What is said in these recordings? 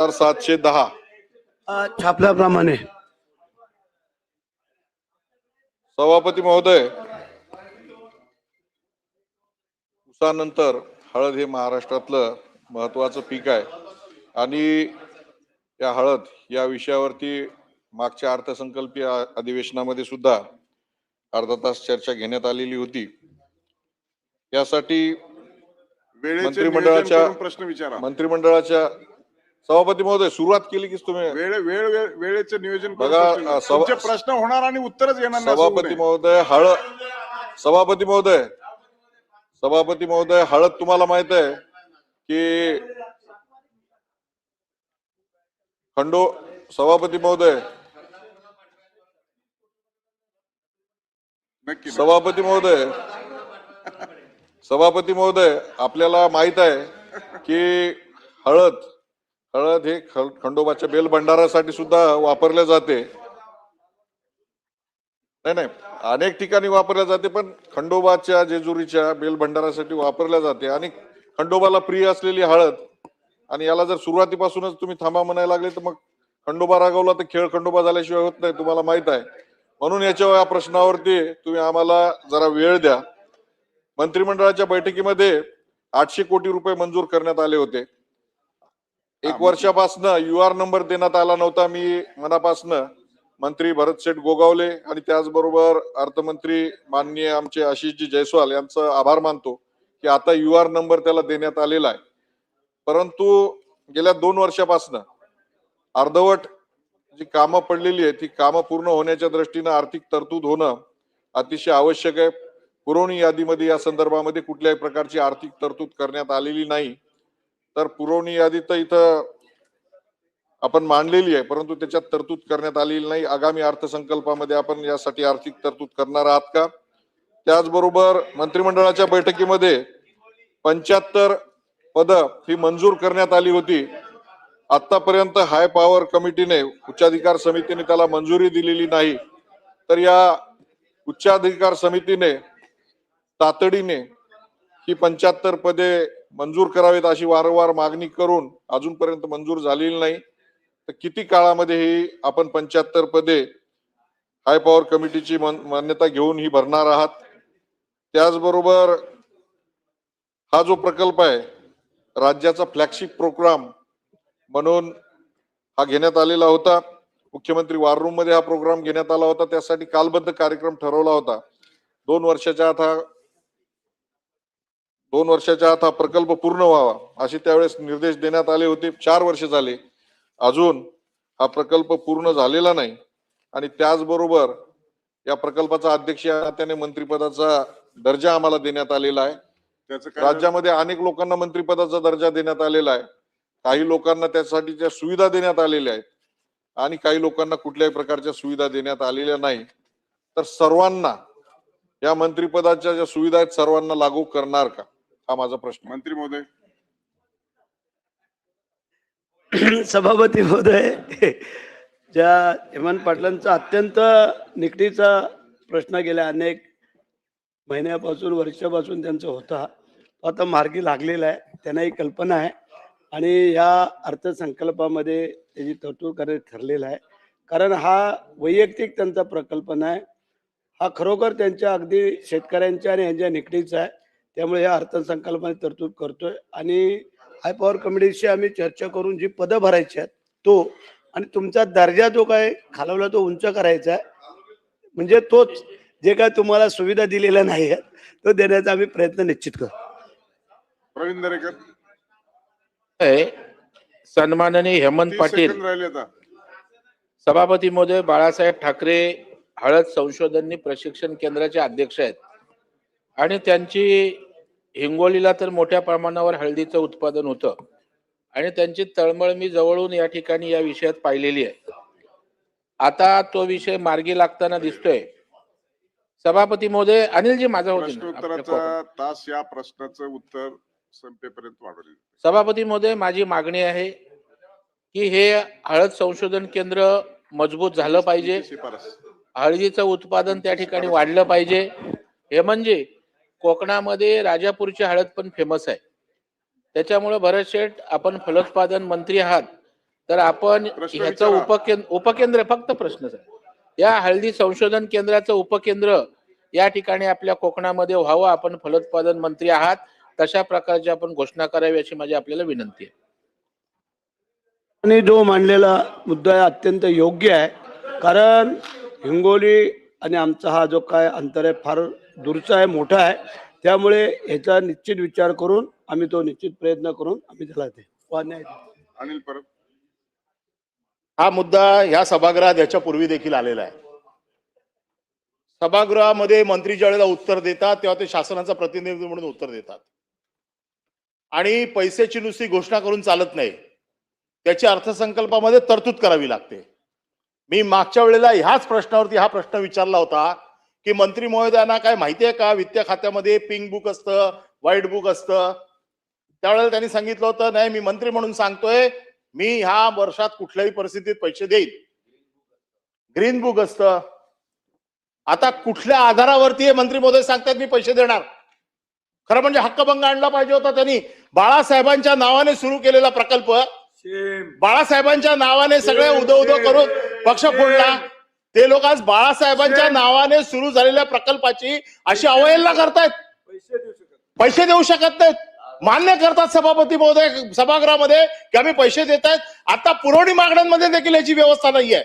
710 छापल्याप्रमाणे. सभापती महोदय, ऊसानंतर हळद हे महाराष्ट्रातलं महत्वाचं पीक आहे आणि या हळद या विषयावरती मागच्या अर्थसंकल्पीय अधिवेशनामध्ये सुद्धा अर्धा तास चर्चा घेण्यात आलेली होती. यासाठी मंत्रिमंडळाच्या सभापती महोदय सुरुवात केली की तुम्ही वेळेचे नियोजन बघा. तुमचे प्रश्न होणार आणि उत्तरच येणार नाही. सभापती महोदय हळद तुम्हाला माहित आहे की सभापती महोदय आपल्याला माहित आहे की हळद हे खंडोबाच्या बेल भंडारासाठी सुद्धा वापरले जाते. नाही, अनेक ठिकाणी वापरल्या जाते, पण खंडोबाच्या जेजुरीच्या बेल भंडारासाठी वापरल्या जाते आणि खंडोबाला प्रिय असलेली हळद. आणि याला जर सुरुवातीपासूनच तुम्ही थांबा म्हणायला लागले तर मग खंडोबा रागवला तर खेळ खंडोबा झाल्याशिवाय होत नाही, तुम्हाला माहित आहे. म्हणून या प्रश्नावरती तुम्ही आम्हाला जरा वेळ द्या. मंत्रिमंडळाच्या बैठकीमध्ये 800 कोटी रुपये मंजूर करण्यात आले होते. एक वर्षापासून UR नंबर देण्यात आला नव्हता. मी मनापासनं मंत्री भरतशेठ गोगावले आणि त्याचबरोबर अर्थमंत्री माननीय आमचे आशिषजी जयस्वाल यांचं आभार मानतो की आता UR नंबर त्याला देण्यात आलेला आहे. परंतु गेल्या 2 वर्षापासून अर्धवट जी कामं पडलेली आहेत ती कामं पूर्ण होण्याच्या दृष्टीनं आर्थिक तरतूद होणं अतिशय आवश्यक आहे. पुरवणी यादीमध्ये या संदर्भामध्ये कुठल्याही प्रकारची आर्थिक तरतूद करण्यात आलेली नाही. तर पुरवणी यादी तर इथं आपण मांडलेली आहे, परंतु त्याच्यात तरतूद करण्यात आलेली नाही. आगामी अर्थसंकल्पामध्ये आपण यासाठी आर्थिक तरतूद करणार आहात का? त्याचबरोबर मंत्रिमंडळाच्या बैठकीमध्ये 75 पदं ही मंजूर करण्यात आली होती. आतापर्यंत हाय पॉवर कमिटीने, उच्चाधिकार समितीने त्याला मंजुरी दिलेली नाही. तर या उच्चाधिकार समितीने तातडीने ही 75 पदे मंजूर करावेत अशी वारंवार मागणी करून अजूनपर्यंत मंजूर झालेली नाही. तर किती काळामध्ये ही आपण 75 पदे हाय पॉवर कमिटीची मान्यता घेऊन ही भरणार आहात? त्याचबरोबर हा जो प्रकल्प आहे राज्याचा फ्लॅगशिप प्रोग्राम म्हणून हा घेण्यात आलेला होता. मुख्यमंत्री वॉर रूम मध्ये हा प्रोग्राम घेण्यात आला होता. त्यासाठी कालबद्ध कार्यक्रम ठरवला होता. 2 वर्षाच्या आत हा प्रकल्प पूर्ण व्हावा असे त्यावेळेस निर्देश देण्यात आले होते. 4 वर्ष झाले, अजून हा प्रकल्प पूर्ण झालेला नाही. आणि त्याचबरोबर या प्रकल्पाचा अध्यक्ष या नात्याने मंत्रिपदाचा दर्जा आम्हाला देण्यात आलेला आहे. राज्यामध्ये अनेक लोकांना मंत्रिपदाचा दर्जा देण्यात आलेला आहे. काही लोकांना त्यासाठीच्या सुविधा देण्यात आलेल्या आहेत आणि काही लोकांना कुठल्याही प्रकारच्या सुविधा देण्यात आलेल्या नाही. तर सर्वांना या मंत्रिपदाच्या ज्या सुविधा आहेत सर्वांना लागू करणार का, हा माझा प्रश्न. मंत्री महोदय. सभापती महोदय, ज्या हेमंत पाटलांचा अत्यंत निकटीचा प्रश्न गेल्या अनेक महिन्यापासून वर्षापासून त्यांचा होता, आता मार्गी लागलेला आहे. त्यांनाही कल्पना आहे आणि या अर्थसंकल्पामध्ये त्याची तरतूद करायचं ठरलेलं आहे. कारण हा वैयक्तिक त्यांचा प्रकल्प नाही, हा खरोखर त्यांच्या अगदी शेतकऱ्यांच्या आणि यांच्या निकटीचा आहे. त्यामुळे या अर्थसंकल्पाने तरतूद करतोय आणि हाय पॉवर कमिटीशी आम्ही चर्चा करून जी पदं भरायची आहेत तो आणि तुमचा दर्जा जो काय खालवला तो उंच करायचा आहे, म्हणजे तोच जे काय तुम्हाला सुविधा दिलेल्या नाही आहेत तो देण्याचा आम्ही प्रयत्न निश्चित करू. प्रवीण दरेकर. सन्माननीय हेमंत पाटील, सभापती महोदय, बाळासाहेब ठाकरे हळद संशोधन प्रशिक्षण केंद्राचे अध्यक्ष आहेत आणि त्यांची हिंगोलीला तर मोठ्या प्रमाणावर हळदीचं उत्पादन होतं आणि त्यांची तळमळ मी जवळून या ठिकाणी या विषयात पाहिलेली आहे. आता तो विषय मार्गी लागताना दिसतोय. सभापती महोदय, अनिलजी माझा प्रश्नोत्तराचा तास या प्रश्नाचं उत्तर संपेपर्यंत वाढवले. सभापती महोदय, माझी मागणी आहे की हे हळद संशोधन केंद्र मजबूत झालं पाहिजे. हळदीचं उत्पादन त्या ठिकाणी वाढलं पाहिजे. हे म्हणजे कोकणामध्ये राजापूरची हळद पण फेमस आहे. त्याच्यामुळे भरत शेठ, आपण फलोत्पादन मंत्री आहात तर आपण प्रश्न ह्याचं विचारा. उपकेंद्र फक्त प्रश्नच आहे, या हळदी संशोधन केंद्राचं उपकेंद्र या ठिकाणी आपल्या कोकणामध्ये व्हावं. आपण फलोत्पादन मंत्री आहात, तशा प्रकारची आपण घोषणा करावी अशी माझी आपल्याला विनंती आहे. आणि जो मांडलेला मुद्दा आहे अत्यंत योग्य आहे, कारण हिंगोली आणि आमचा हा जो काय अंतर आहे फार दूरचा आहे, मोठा आहे. त्यामुळे याचा निश्चित विचार करून आम्ही तो निश्चित प्रयत्न करून आम्ही त्याला ते मान्य आहे. अनिल परब. हा मुद्दा ह्या सभागृहात याच्यापूर्वी देखील आलेला आहे. सभागृहामध्ये मंत्री ज्यावेळेला उत्तर देतात तेव्हा ते शासनाचा प्रतिनिधी म्हणून उत्तर देतात आणि पैशाची नुसती घोषणा करून चालत नाही, त्याची अर्थसंकल्पामध्ये तरतूद करावी लागते. मी मागच्या वेळेला ह्याच प्रश्नावरती हा प्रश्न विचारला होता की मंत्री महोदयांना काय माहिती आहे का, वित्त खात्यामध्ये पिंक बुक असतं, व्हाईट बुक असतं. त्यावेळेला त्यांनी सांगितलं होतं नाही, मी मंत्री म्हणून सांगतोय, मी ह्या वर्षात कुठल्याही परिस्थितीत पैसे देईन. ग्रीन बुक असतं. आता कुठल्या आधारावरती हे मंत्री महोदय सांगतात मी पैसे देणार? खरं म्हणजे हक्कभंग आणला पाहिजे होता त्यांनी. बाळासाहेबांच्या नावाने सुरू केलेला प्रकल्प, बाळासाहेबांच्या नावाने सगळे उदो करून पक्ष फोडला. ते लोक आज बाळासाहेबांच्या नावाने सुरू झालेल्या प्रकल्पाची अशी अवहेलना करतायत. पैसे देऊ शकत नाहीत. मान्य करतात सभापती महोदय सभागृहामध्ये की आम्ही पैसे देत आहेत. आता पुरवणी मागण्यांमध्ये देखील याची व्यवस्था नाहीये.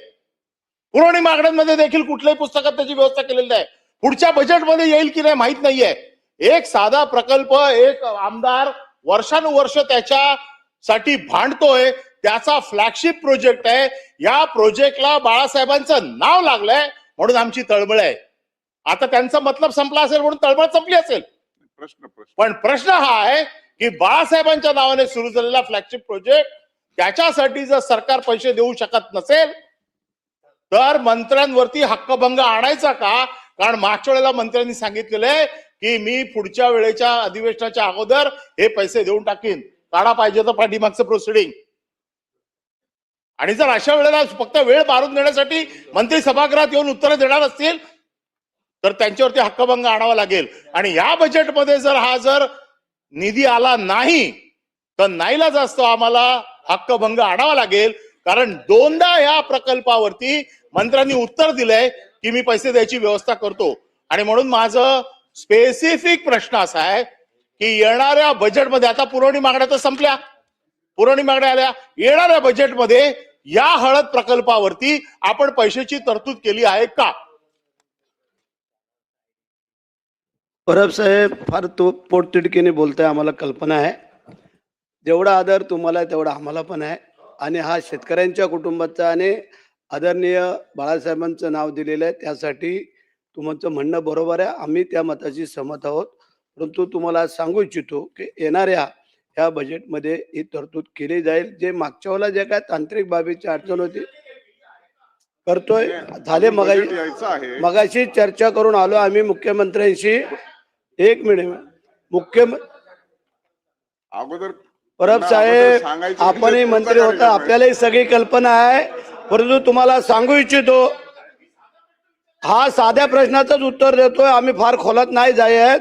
पुरवणी मागण्यांमध्ये देखील कुठल्याही पुस्तकात त्याची व्यवस्था केलेली नाही. पुढच्या बजेटमध्ये येईल की नाही माहित नाहीये. एक साधा प्रकल्प एक आमदार वर्षानुवर्ष त्याच्यासाठी भांडतोय, त्याचा फ्लॅगशिप प्रोजेक्ट आहे. या प्रोजेक्टला बाळासाहेबांचं नाव लागलंय म्हणून आमची तळमळ आहे. आता त्यांचा मतलब संपला असेल म्हणून तळमळ संपली असेल, पण प्रश्न हा आहे की बाळासाहेबांच्या नावाने सुरू झालेला फ्लॅगशिप प्रोजेक्ट त्याच्यासाठी जर सरकार पैसे देऊ शकत नसेल तर मंत्र्यांवरती हक्कभंग आणायचा का? कारण मागच्या वेळेला मंत्र्यांनी सांगितलेलं आहे की मी पुढच्या वेळेच्या अधिवेशनाच्या अगोदर हे पैसे देऊन टाकीन, काढा पाहिजे तर पाठीमागचं प्रोसिडिंग. आणि जर अशा वेळेला फक्त वेळ मारून देण्यासाठी मंत्री सभागृहात येऊन उत्तरं देणार असतील तर त्यांच्यावरती हक्कभंग आणावा लागेल. आणि या बजेटमध्ये जर निधी आला नाही तर नाईलाज असतो आम्हाला हक्कभंग आणावा लागेल. कारण दोनदा या प्रकल्पावरती मंत्र्यांनी उत्तर दिलंय की मी पैसे द्यायची व्यवस्था करतो. आणि म्हणून माझं स्पेसिफिक प्रश्न असा आहे की येणाऱ्या बजेटमध्ये, आता पुरवणी मागण्या तर संपल्या, पुरवणी मागण्या आल्या, येणाऱ्या बजेटमध्ये या हळद प्रकल्पावरती आपण पैशाची तरतूद केली आहे का? परब साहेब फार तो पोटतिडकीने बोलताय, आम्हाला कल्पना आहे. जेवढा आदर तुम्हाला आहे तेवढा आम्हाला पण आहे. आणि हा शेतकऱ्यांच्या कुटुंबाचा आणि आदरणीय बाळासाहेबांचं नाव दिलेलं आहे, त्यासाठी तुमचं म्हणणं बरोबर आहे. आम्ही त्या मताशी सहमत आहोत. परंतु तुम्हाला सांगू इच्छितो की येणाऱ्या ह्या बजेटमध्ये ही तरतूद केली जाईल. जे मागच्या वेळेला जे काय तांत्रिक बाबीची अडचण होती करतोय झाले. यायचं आहे. मगाशी चर्चा करून आलो आम्ही मुख्यमंत्र्यांशी. एक मिनिट अगोदर परब साहेब आपणही मंत्री होता, आपल्यालाही सगळी कल्पना आहे. परंतु तुम्हाला सांगू इच्छितो, हा साध्या प्रश्नाचंच उत्तर देतोय, आम्ही फार खोलात नाही जायत.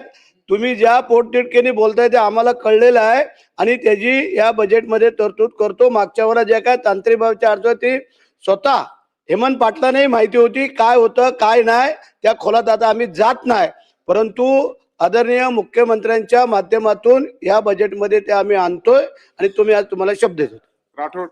तुम्ही ज्या पोटतिडकीने बोलताय ते आम्हाला कळलेलं आहे आणि त्याची या बजेटमध्ये तरतूद करतो. मागच्या वेळेला जे काय तांत्रिक बाबीची अडचण होती स्वतः हेमंत पाटलांनाही माहिती होती काय होतं काय नाही. त्या खोलात आता आम्ही जात नाही. परंतु आदरणीय मुख्यमंत्र्यांच्या माध्यमातून या बजेटमध्ये ते आम्ही आणतोय आणि तुम्ही आज तुम्हाला शब्द देतो. राठोड.